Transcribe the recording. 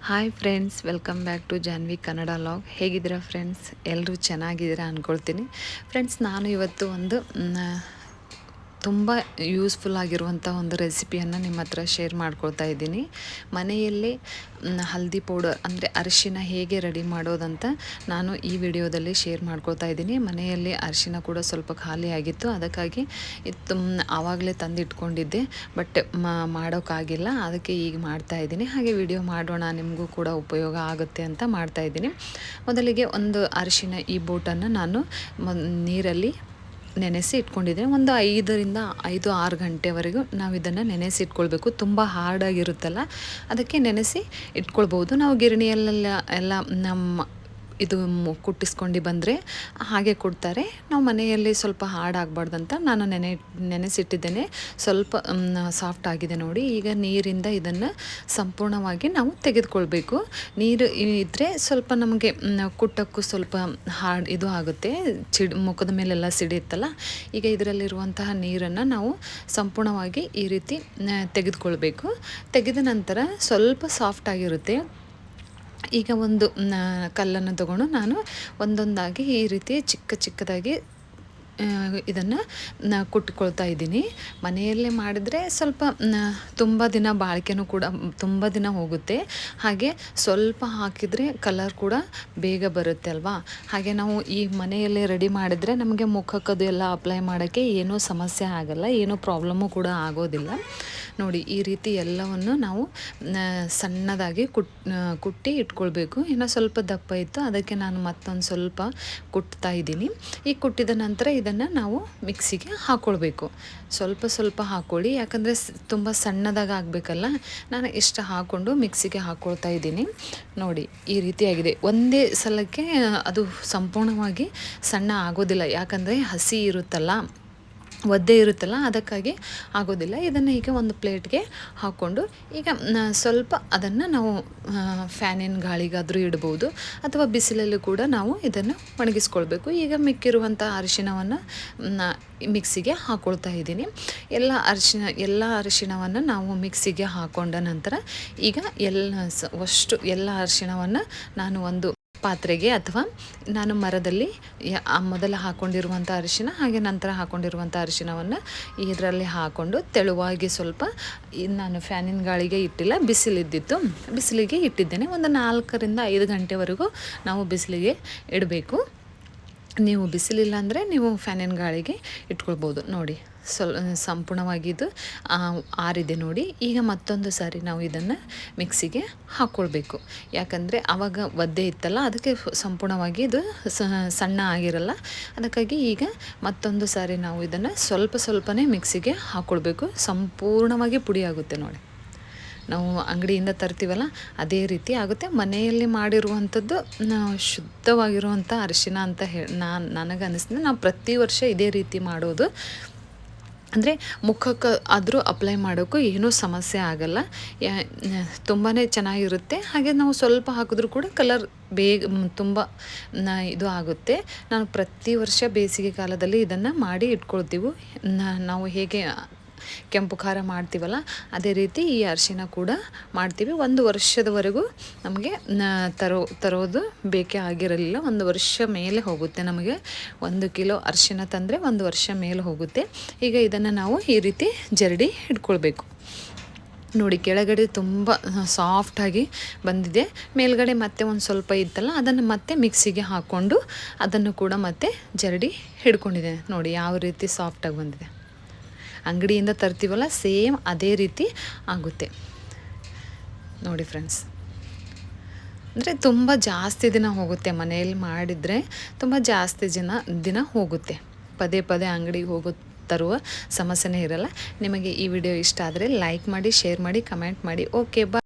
Hi friends, welcome back to Janvi Kannada vlog. ಹೇಗಿದ್ದೀರಾ friends? ಎಲ್ಲರೂ ಚೆನ್ನಾಗಿದ್ದೀರಾ ಅಂದ್ಕೊಳ್ತೀನಿ. ಫ್ರೆಂಡ್ಸ್, ನಾನು ಇವತ್ತು ಒಂದು ತುಂಬ ಯೂಸ್ಫುಲ್ ಆಗಿರುವಂಥ ಒಂದು ರೆಸಿಪಿಯನ್ನು ನಿಮ್ಮ ಹತ್ರ ಶೇರ್ ಮಾಡ್ಕೊಳ್ತಾ ಇದ್ದೀನಿ. ಮನೆಯಲ್ಲೇ ಹಲ್ದಿ ಪೌಡರ್ ಅಂದರೆ ಅರಿಶಿನ ಹೇಗೆ ರೆಡಿ ಮಾಡೋದಂತ ನಾನು ಈ ವಿಡಿಯೋದಲ್ಲಿ ಶೇರ್ ಮಾಡ್ಕೊಳ್ತಾ ಇದ್ದೀನಿ. ಮನೆಯಲ್ಲಿ ಅರಿಶಿನ ಕೂಡ ಸ್ವಲ್ಪ ಖಾಲಿ ಆಗಿತ್ತು, ಅದಕ್ಕಾಗಿ ಆವಾಗಲೇ ತಂದಿಟ್ಕೊಂಡಿದ್ದೆ. ಬಟ್ ಮಾಡೋಕ್ಕಾಗಿಲ್ಲ, ಅದಕ್ಕೆ ಈಗ ಮಾಡ್ತಾಯಿದ್ದೀನಿ. ಹಾಗೆ ವಿಡಿಯೋ ಮಾಡೋಣ, ನಿಮಗೂ ಕೂಡ ಉಪಯೋಗ ಆಗುತ್ತೆ ಅಂತ ಮಾಡ್ತಾಯಿದ್ದೀನಿ. ಮೊದಲಿಗೆ ಒಂದು ಅರಿಶಿನ ಈ ಬೋಟನ್ನು ನಾನು ನೀರಲ್ಲಿ ನೆನೆಸಿ ಇಟ್ಕೊಂಡಿದ್ದೀನಿ. ಒಂದು 5-6 ಗಂಟೆವರೆಗೂ ನಾವು ಇದನ್ನು ನೆನೆಸಿ ಇಟ್ಕೊಳ್ಬೇಕು. ತುಂಬ ಹಾರ್ಡಾಗಿರುತ್ತಲ್ಲ, ಅದಕ್ಕೆ ನೆನೆಸಿ ಇಟ್ಕೊಳ್ಬೋದು. ನಾವು ಗಿರಣಿಯಲ್ಲೆಲ್ಲ ನಮ್ಮ ಇದು ಕುಟ್ಟಿಸ್ಕೊಂಡು ಬಂದರೆ ಹಾಗೆ ಕೊಡ್ತಾರೆ. ನಾವು ಮನೆಯಲ್ಲಿ ಸ್ವಲ್ಪ ಹಾರ್ಡಾಗಬಾರ್ದಂತ ನಾನು ನೆನೆಸಿಟ್ಟಿದ್ದೇನೆ. ಸ್ವಲ್ಪ ಸಾಫ್ಟ್ ಆಗಿದೆ ನೋಡಿ. ಈಗ ನೀರಿಂದ ಇದನ್ನು ಸಂಪೂರ್ಣವಾಗಿ ನಾವು ತೆಗೆದುಕೊಳ್ಬೇಕು. ನೀರು ಇದ್ದರೆ ಸ್ವಲ್ಪ ನಮಗೆ ಕುಟ್ಟಕ್ಕೂ ಸ್ವಲ್ಪ ಇದು ಆಗುತ್ತೆ, ಮುಖದ ಮೇಲೆಲ್ಲ ಸಿಡಿಯುತ್ತಲ್ಲ. ಈಗ ಇದರಲ್ಲಿರುವಂತಹ ನೀರನ್ನು ನಾವು ಸಂಪೂರ್ಣವಾಗಿ ಈ ರೀತಿ ತೆಗೆದುಕೊಳ್ಬೇಕು. ತೆಗೆದ ನಂತರ ಸ್ವಲ್ಪ ಸಾಫ್ಟ್ ಆಗಿರುತ್ತೆ. ಈಗ ಒಂದು ಕಲ್ಲನ್ನು ತಗೊಂಡು ನಾನು ಒಂದೊಂದಾಗಿ ಈ ರೀತಿ ಚಿಕ್ಕದಾಗಿ ಇದನ್ನು ಕುಟ್ಕೊಳ್ತಾ ಇದ್ದೀನಿ. ಮನೆಯಲ್ಲೇ ಮಾಡಿದರೆ ಸ್ವಲ್ಪ ತುಂಬ ದಿನ ಬಾಳಿಕೆನೂ ಕೂಡ ತುಂಬ ದಿನ ಹೋಗುತ್ತೆ. ಹಾಗೆ ಸ್ವಲ್ಪ ಹಾಕಿದರೆ ಕಲರ್ ಕೂಡ ಬೇಗ ಬರುತ್ತೆ ಅಲ್ವಾ. ಹಾಗೆ ನಾವು ಈ ಮನೆಯಲ್ಲೇ ರೆಡಿ ಮಾಡಿದರೆ ನಮಗೆ ಮುಖಕ್ಕದು ಎಲ್ಲ ಅಪ್ಲೈ ಮಾಡೋಕ್ಕೆ ಏನೂ ಸಮಸ್ಯೆ ಆಗಲ್ಲ, ಏನೂ ಪ್ರಾಬ್ಲಮ್ಮು ಕೂಡ ಆಗೋದಿಲ್ಲ. ನೋಡಿ, ಈ ರೀತಿ ಎಲ್ಲವನ್ನು ನಾವು ಸಣ್ಣದಾಗಿ ಕುಟ್ಟಿ ಇಟ್ಕೊಳ್ಬೇಕು. ಇನ್ನು ಸ್ವಲ್ಪ ದಪ್ಪ ಇತ್ತು, ಅದಕ್ಕೆ ನಾನು ಮತ್ತೊಂದು ಸ್ವಲ್ಪ ಕುಟ್ತಾ ಇದ್ದೀನಿ. ಈ ಕುಟ್ಟಿದ ನಂತರ ಇದನ್ನು ನಾವು ಮಿಕ್ಸಿಗೆ ಹಾಕ್ಕೊಳ್ಬೇಕು. ಸ್ವಲ್ಪ ಹಾಕ್ಕೊಳ್ಳಿ, ಯಾಕಂದರೆ ತುಂಬ ಸಣ್ಣದಾಗಿ ಆಗಬೇಕಲ್ಲ. ನಾನು ಇಷ್ಟು ಹಾಕ್ಕೊಂಡು ಮಿಕ್ಸಿಗೆ ಹಾಕ್ಕೊಳ್ತಾ ಇದ್ದೀನಿ. ನೋಡಿ, ಈ ರೀತಿಯಾಗಿದೆ. ಒಂದೇ ಸಲಕ್ಕೆ ಅದು ಸಂಪೂರ್ಣವಾಗಿ ಸಣ್ಣ ಆಗೋದಿಲ್ಲ, ಯಾಕಂದರೆ ಹಸಿ ಇರುತ್ತಲ್ಲ, ಒದ್ದೆ ಇರುತ್ತಲ್ಲ, ಅದಕ್ಕಾಗಿ ಆಗೋದಿಲ್ಲ. ಇದನ್ನು ಈಗ ಒಂದು ಪ್ಲೇಟ್ಗೆ ಹಾಕ್ಕೊಂಡು ಈಗ ಸ್ವಲ್ಪ ಅದನ್ನು ನಾವು ಫ್ಯಾನಿನ ಗಾಳಿಗಾದರೂ ಇಡ್ಬೋದು, ಅಥವಾ ಬಿಸಿಲಲ್ಲಿ ಕೂಡ ನಾವು ಇದನ್ನು ಒಣಗಿಸ್ಕೊಳ್ಬೇಕು. ಈಗ ಮಿಕ್ಕಿರುವಂಥ ಅರಿಶಿಣವನ್ನು ಮಿಕ್ಸಿಗೆ ಹಾಕ್ಕೊಳ್ತಾ ಇದ್ದೀನಿ. ಎಲ್ಲ ಅರಿಶಿಣವನ್ನು ನಾವು ಮಿಕ್ಸಿಗೆ ಹಾಕ್ಕೊಂಡ ನಂತರ ಈಗ ಎಲ್ಲ ಅರಿಶಿಣವನ್ನು ನಾನು ಒಂದು ಪಾತ್ರೆಗೆ, ಅಥವಾ ನಾನು ಮರದಲ್ಲಿ ಮೊದಲು ಹಾಕ್ಕೊಂಡಿರುವಂಥ ಅರಿಶಿನ ಹಾಗೆ ನಂತರ ಹಾಕ್ಕೊಂಡಿರುವಂಥ ಅರಿಶಿನವನ್ನು ಇದರಲ್ಲಿ ಹಾಕ್ಕೊಂಡು ತೆಳುವಾಗಿ ಸ್ವಲ್ಪ ನಾನು ಫ್ಯಾನಿನ ಗಾಳಿಗೆ ಇಟ್ಟಿಲ್ಲ, ಬಿಸಿಲಿಗೆ ಇಟ್ಟಿದ್ದೇನೆ. ಒಂದು 4-5 ಗಂಟೆವರೆಗೂ ನಾವು ಬಿಸಿಲಿಗೆ ಇಡಬೇಕು. ನೀವು ಬಿಸಿಲಿಲ್ಲ ಅಂದರೆ ನೀವು ಫ್ಯಾನಿನ ಗಾಳಿಗೆ ಇಟ್ಕೊಳ್ಬೋದು. ನೋಡಿ, ಸಂಪೂರ್ಣವಾಗಿದ್ದು ಆರಿದೆ ನೋಡಿ. ಈಗ ಮತ್ತೊಂದು ಸಾರಿ ನಾವು ಇದನ್ನು ಮಿಕ್ಸಿಗೆ ಹಾಕ್ಕೊಳ್ಬೇಕು, ಯಾಕಂದರೆ ಆವಾಗ ಒದ್ದೆ ಇತ್ತಲ್ಲ, ಅದಕ್ಕೆ ಸಂಪೂರ್ಣವಾಗಿ ಇದು ಸಣ್ಣ ಆಗಿರಲ್ಲ. ಅದಕ್ಕಾಗಿ ಈಗ ಮತ್ತೊಂದು ಸಾರಿ ನಾವು ಇದನ್ನು ಸ್ವಲ್ಪನೇ ಮಿಕ್ಸಿಗೆ ಹಾಕ್ಕೊಳ್ಬೇಕು. ಸಂಪೂರ್ಣವಾಗಿ ಪುಡಿ ಆಗುತ್ತೆ ನೋಡಿ. ನಾವು ಅಂಗಡಿಯಿಂದ ತರ್ತೀವಲ್ಲ, ಅದೇ ರೀತಿ ಆಗುತ್ತೆ. ಮನೆಯಲ್ಲಿ ಮಾಡಿರುವಂಥದ್ದು ಶುದ್ಧವಾಗಿರುವಂಥ ಅರಿಶಿನ ಅಂತ ನನಗೆ ಅನ್ನಿಸ್ತದೆ. ನಾವು ಪ್ರತಿ ವರ್ಷ ಇದೇ ರೀತಿ ಮಾಡೋದು. ಮುಖಕ್ಕೆ ಆದರೂ ಅಪ್ಲೈ ಮಾಡೋಕ್ಕೂ ಏನೂ ಸಮಸ್ಯೆ ಆಗಲ್ಲ, ತುಂಬಾ ಚೆನ್ನಾಗಿರುತ್ತೆ. ಹಾಗೆ ನಾವು ಸ್ವಲ್ಪ ಹಾಕಿದ್ರೂ ಕೂಡ ಕಲರ್ ಬೇಗ ತುಂಬ ಇದು ಆಗುತ್ತೆ. ನಾನು ಪ್ರತಿ ವರ್ಷ ಬೇಸಿಗೆ ಕಾಲದಲ್ಲಿ ಇದನ್ನು ಮಾಡಿ ಇಟ್ಕೊಳ್ತೀವಿ. ನಾವು ಹೇಗೆ ಕೆಂಪು ಖಾರ ಮಾಡ್ತೀವಲ್ಲ, ಅದೇ ರೀತಿ ಈ ಅರಿಶಿನ ಕೂಡ ಮಾಡ್ತೀವಿ. 1 ವರ್ಷದವರೆಗೂ ನಮಗೆ ತರೋದು ಬೇಕೇ ಆಗಿರಲಿಲ್ಲ. 1 ವರ್ಷ ಮೇಲೆ ಹೋಗುತ್ತೆ ನಮಗೆ. 1 ಕಿಲೋ ಅರಿಶಿನ ತಂದರೆ 1 ವರ್ಷ ಮೇಲೆ ಹೋಗುತ್ತೆ. ಈಗ ಇದನ್ನು ನಾವು ಈ ರೀತಿ ಜರಡಿ ಇಟ್ಕೊಳ್ಬೇಕು. ನೋಡಿ, ಕೆಳಗಡೆ ತುಂಬ ಸಾಫ್ಟಾಗಿ ಬಂದಿದೆ, ಮೇಲ್ಗಡೆ ಮತ್ತೆ ಒಂದು ಸ್ವಲ್ಪ ಇತ್ತಲ್ಲ, ಅದನ್ನು ಮತ್ತೆ ಮಿಕ್ಸಿಗೆ ಹಾಕ್ಕೊಂಡು ಅದನ್ನು ಕೂಡ ಮತ್ತೆ ಜರಡಿ ಹಿಡ್ಕೊಂಡಿದ್ದೇನೆ. ನೋಡಿ ಯಾವ ರೀತಿ ಸಾಫ್ಟಾಗಿ ಬಂದಿದೆ. ಅಂಗಡಿಯಿಂದ ತರ್ತೀವಲ್ಲ, ಸೇಮ್ ಅದೇ ರೀತಿ ಆಗುತ್ತೆ ನೋಡಿ ಫ್ರೆಂಡ್ಸ್. ಅಂದರೆ ತುಂಬ ಜಾಸ್ತಿ ದಿನ ಹೋಗುತ್ತೆ, ಮನೆಯಲ್ಲಿ ಮಾಡಿದರೆ ತುಂಬ ಜಾಸ್ತಿ ದಿನ ಹೋಗುತ್ತೆ. ಪದೇ ಅಂಗಡಿಗೆ ತರುವ ಸಮಸ್ಯೆನೇ ಇರಲ್ಲ. ನಿಮಗೆ ಈ ವಿಡಿಯೋ ಇಷ್ಟ ಆದರೆ ಲೈಕ್ ಮಾಡಿ, ಶೇರ್ ಮಾಡಿ, ಕಮೆಂಟ್ ಮಾಡಿ. ಓಕೆ, ಬಾಯ್.